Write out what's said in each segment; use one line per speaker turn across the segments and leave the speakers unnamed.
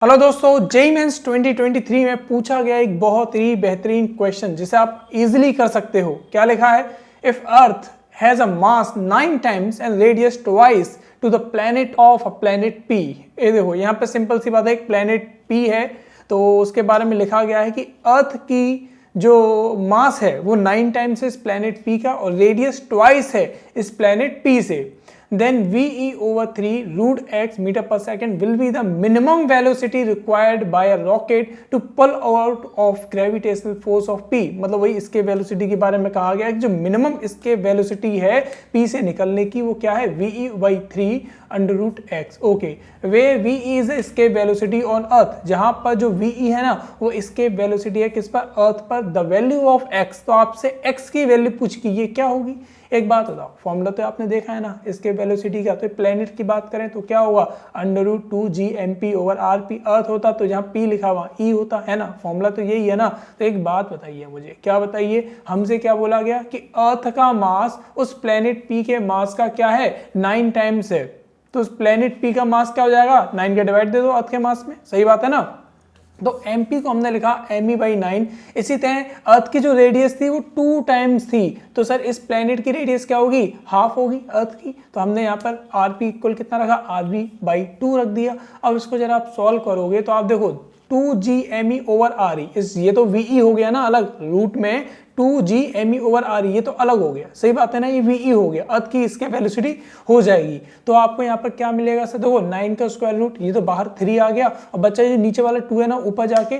Hello दोस्तों, JEE mains 2023 में पूछा गया एक बहुत ही बेहतरीन क्वेश्चन जिसे आप इजीली कर सकते हो। क्या लिखा है? If earth has a mass 9 times and radius twice to the planet of a planet P. ये देखो, यहाँ पे सिंपल सी बात है, एक प्लेनेट पी है तो उसके बारे में लिखा गया है कि अर्थ की जो मास है वो 9 टाइम्स है इस प्लेनेट पी का और रेडियस ट्वाइस है इस प्लेनेट पी से। Then VE/3 root x meter per second will be the minimum velocity required by a rocket to pull out of gravitational force of P। मतलब वही इसके वेलोसिटी के बारे में कहा गया है कि जो मिनिमम इसके वेलोसिटी है P से निकलने की वो क्या है? VE/3 under root X. Okay, where VE is इसके वेलोसिटी ऑन अर्थ, जहां पर जो VE है ना वो इसके वेलोसिटी है किस पर? अर्थ पर। द वैल्यू ऑफ x, तो आपसे x की वैल्यू पूछ की, ये क्या होगी? एक बात बताओ, फॉर्मूला तो आपने देखा है ना इसके वेलोसिटी का। तो प्लेनेट की बात करें तो क्या होगा? Under root 2gmp over rp। Earth होता तो जहाँ p लिखा हुआ e होता है ना। फॉर्मूला तो यही है ना। तो एक बात बताइए मुझे, क्या बताइए, हमसे क्या बोला गया कि अर्थ का मास उस प्लेनेट p के मास का क्या है? 9 टाइम्स है। तो उस प्लेनेट p का मास क्या हो जाएगा? 9 का डिवाइड दे दो अर्थ के मास में। सही बात है ना। तो mp को हमने लिखा me/9। इसी तरह अर्थ की जो रेडियस थी वो 2 टाइम्स थी, तो सर इस प्लेनेट की रेडियस क्या होगी? हाफ होगी अर्थ की। तो हमने यहाँ पर rp इक्वल कितना रखा? rv/2 रख दिया। अब इसको जरा आप सॉल्व करोगे तो आप देखो 2gme ओवर re, ये तो ve हो गया ना अलग, रूट में 2gme ओवर re ये तो अलग हो गया। सही बात है ना, ये ve हो गया, अर्थ की इसके वेलोसिटी हो जाएगी। तो आपको यहाँ पर क्या मिलेगा सर? देखो 9 का स्क्वायर रूट, ये तो बाहर 3 आ गया और बच्चा जो नीचे वाला 2 है ना ऊपर जाके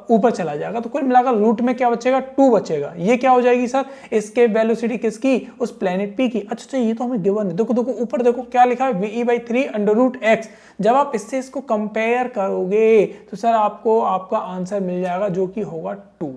ऊपर चला जाएगा, तो कुल मिलाकर रूट में क्या बचेगा? 2 बचेगा। ये क्या हो जाएगी सर? इसके वेलोसिटी किसकी? उस प्लेनेट पी की। अच्छा, ये तो हमें गिवन है। देखो देखो ऊपर देखो क्या लिखा है? VE/3 under root x. जब आप इससे इसको कंपेयर करोगे तो सर आपको आपका आंसर मिल जाएगा जो कि होगा 2,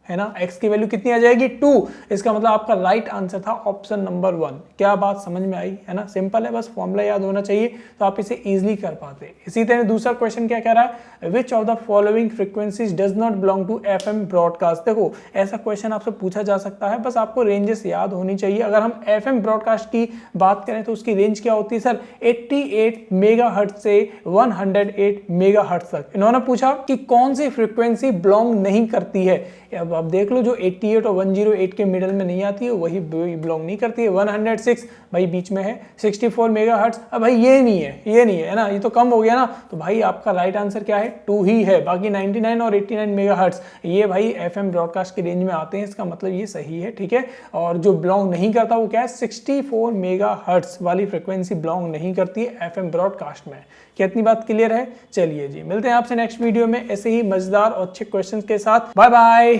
है ना। x की वैल्यू कितनी आ जाएगी? 2। इसका मतलब आपका राइट आंसर था ऑप्शन नंबर 1। क्या बात समझ में आई? है ना, सिंपल है, बस फॉर्मूला याद होना चाहिए तो आप इसे इजीली कर पाते। इसी तरह दूसरा क्वेश्चन क्या कह रहा है? Which of the following frequencies does not belong to FM broadcast. देखो ऐसा क्वेश्चन आपसे पूछा जा सकता है, बस आपको रेंजेस याद होनी चाहिए। अगर हम FM ब्रॉडकास्ट की बात करें तो उसकी रेंज क्या होती है सर? 88 मेगाहर्ट्ज से 108 मेगाहर्ट्ज तक। इन्होंने पूछा कि कौन सी फ्रीक्वेंसी बिलोंग नहीं करती है। अब आप देख लो, जो 88 और 108 के मिडल में नहीं आती है वही बिलोंग नहीं करती है। 106 भाई बीच में है, 64 मेगाहर्ट्ज, अब भाई ये नहीं है, ये नहीं है ना, ये तो कम हो गया ना। तो भाई आपका राइट आंसर क्या है? 2 ही है। बाकी 99 और 89 मेगाहर्ट्ज ये भाई FM ब्रॉडकास्ट की रेंज में आते हैं, इसका मतलब ये सही है, ठीक है। और जो बिलोंग नहीं करता वो क्या है? 64 मेगाहर्ट्ज वाली फ्रिक्वेंसी बिलोंग नहीं करती है FM ब्रॉडकास्ट में। क्या इतनी बात क्लियर है? चलिए जी, मिलते हैं आपसे नेक्स्ट वीडियो में ऐसे ही मजेदार और अच्छे क्वेश्चन के साथ। Bye bye.